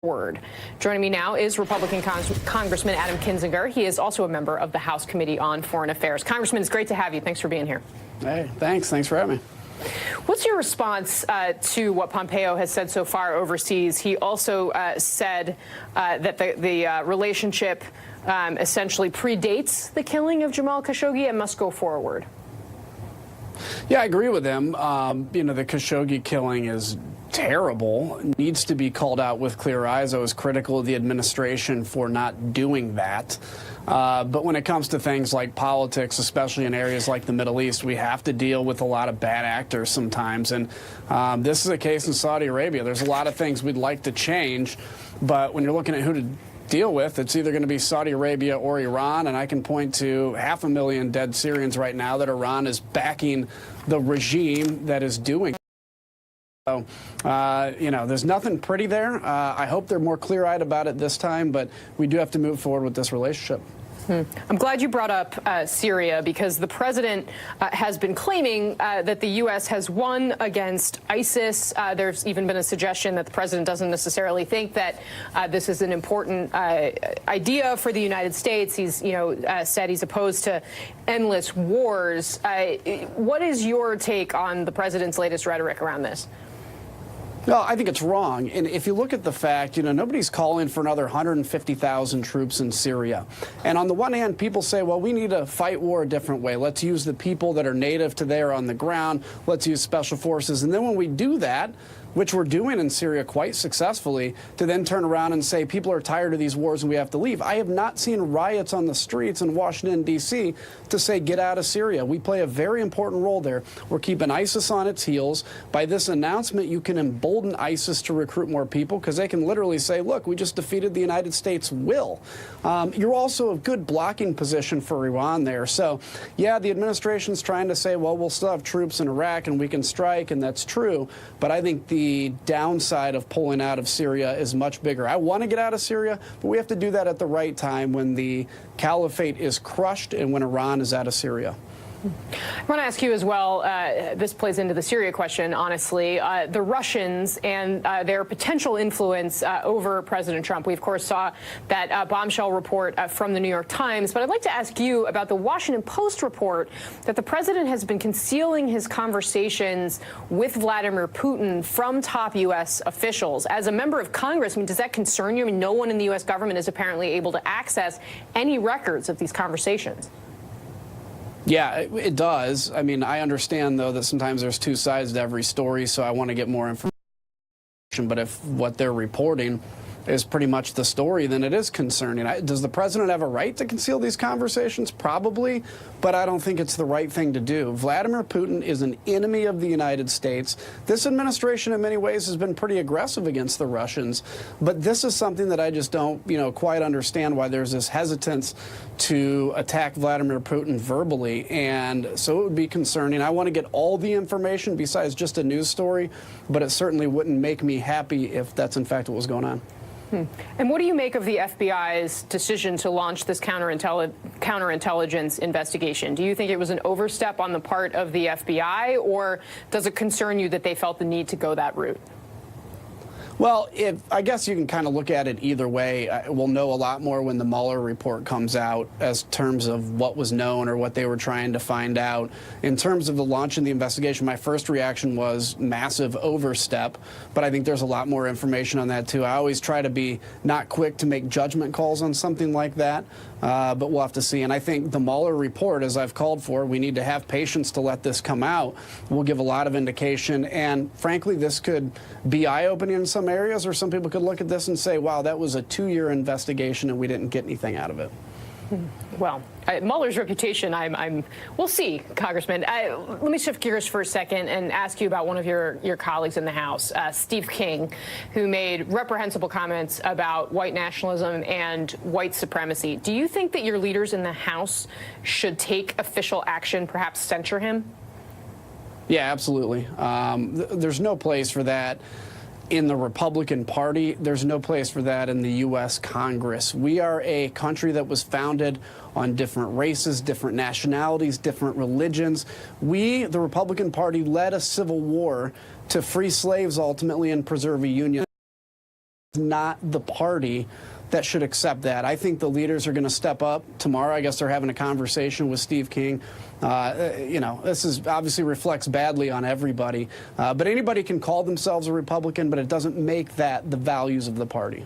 Word. Joining me now is Republican Congressman Adam Kinzinger. He is also a member of the House Committee on Foreign Affairs. Congressman, it's great to have you. Thanks for being here. Hey, thanks. Thanks for having me. What's your response to what Pompeo has said so far overseas? He also said that the relationship essentially predates the killing of Jamal Khashoggi and must go forward. Yeah, I agree with him. The Khashoggi killing is terrible, needs to be called out with clear eyes. I was critical of the administration for not doing that. But when it comes to things like politics, especially in areas like the Middle East, we have to deal with a lot of bad actors sometimes. And this is a case in Saudi Arabia. There's a lot of things we'd like to change, but when you're looking at who to deal with, it's either going to be Saudi Arabia or Iran, and I can point to 500,000 dead Syrians right now that Iran is backing the regime that is doing. So, there's nothing pretty there. I hope they're more clear-eyed about it this time, but we do have to move forward with this relationship. I'm glad you brought up Syria, because the president has been claiming that the U.S. has won against ISIS. There's even been a suggestion that the president doesn't necessarily think that this is an important idea for the United States. He's, said he's opposed to endless wars. What is your take on the president's latest rhetoric around this? Well, I think it's wrong. And if you look at the fact, nobody's calling for another 150,000 troops in Syria. And on the one hand, people say, well, we need to fight war a different way. Let's use the people that are native to there on the ground. Let's use special forces. And then when we do that, which we're doing in Syria quite successfully, to then turn around and say people are tired of these wars and we have to leave. I have not seen riots on the streets in Washington, D.C. to say get out of Syria. We play a very important role there. We're keeping ISIS on its heels. By this announcement, you can embolden ISIS to recruit more people, because they can literally say, look, we just defeated the United States' will. You're also a good blocking position for Iran there. So, yeah, the administration's trying to say, well, we'll still have troops in Iraq and we can strike, and that's true. But I think the downside of pulling out of Syria is much bigger. I want to get out of Syria, but we have to do that at the right time, when the caliphate is crushed and when Iran is out of Syria. I want to ask you as well, this plays into the Syria question, honestly, the Russians and their potential influence over President Trump. We, of course, saw that bombshell report from the New York Times, but I'd like to ask you about the Washington Post report that the president has been concealing his conversations with Vladimir Putin from top U.S. officials. As a member of Congress, does that concern you? No one in the U.S. government is apparently able to access any records of these conversations. Yeah, it does. I understand, though, that sometimes there's two sides to every story, so I want to get more information. But if what they're reporting is pretty much the story, then it is concerning. Does the president have a right to conceal these conversations? Probably, but I don't think it's the right thing to do. Vladimir Putin is an enemy of the United States. This administration, in many ways, has been pretty aggressive against the Russians, but this is something that I just don't, quite understand, why there's this hesitance to attack Vladimir Putin verbally, and so it would be concerning. I want to get all the information besides just a news story, but it certainly wouldn't make me happy if that's in fact what was going on. And what do you make of the FBI's decision to launch this counterintelligence investigation? Do you think it was an overstep on the part of the FBI, or does it concern you that they felt the need to go that route? Well, I guess you can kind of look at it either way. We'll know a lot more when the Mueller report comes out as terms of what was known or what they were trying to find out. In terms of the launch of the investigation, my first reaction was massive overstep, but I think there's a lot more information on that, too. I always try to be not quick to make judgment calls on something like that, but we'll have to see. And I think the Mueller report, as I've called for, we need to have patience to let this come out, will give a lot of indication. And frankly, this could be eye-opening in some areas, or some people could look at this and say, wow, that was a 2-year investigation and we didn't get anything out of it. Well, Mueller's reputation, we'll see, Congressman. Let me shift gears for a second and ask you about one of your colleagues in the House, Steve King, who made reprehensible comments about white nationalism and white supremacy. Do you think that your leaders in the House should take official action, perhaps censure him? Yeah, absolutely. There's no place for that in the Republican Party. There's no place for that in the U.S. Congress. We are a country that was founded on different races, different nationalities, different religions. We, the Republican Party, led a civil war to free slaves ultimately and preserve a union. not the party that should accept that. I think the leaders are going to step up tomorrow. I guess they're having a conversation with Steve King. This is obviously reflects badly on everybody. But anybody can call themselves a Republican, but it doesn't make that the values of the party.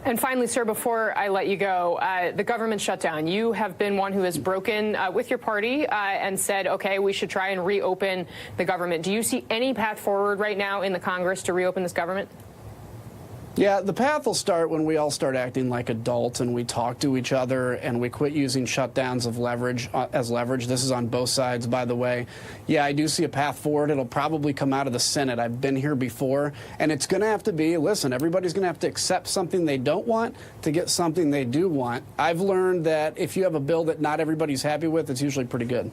And finally, sir, before I let you go, the government shutdown. You have been one who has broken with your party and said, OK, we should try and reopen the government. Do you see any path forward right now in the Congress to reopen this government? Yeah, the path will start when we all start acting like adults and we talk to each other and we quit using shutdowns of leverage as leverage. This is on both sides, by the way. Yeah, I do see a path forward. It'll probably come out of the Senate. I've been here before, and it's going to have to be, listen, everybody's going to have to accept something they don't want to get something they do want. I've learned that if you have a bill that not everybody's happy with, it's usually pretty good.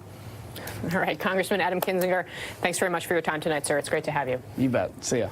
All right, Congressman Adam Kinzinger, thanks very much for your time tonight, sir. It's great to have you. You bet. See ya.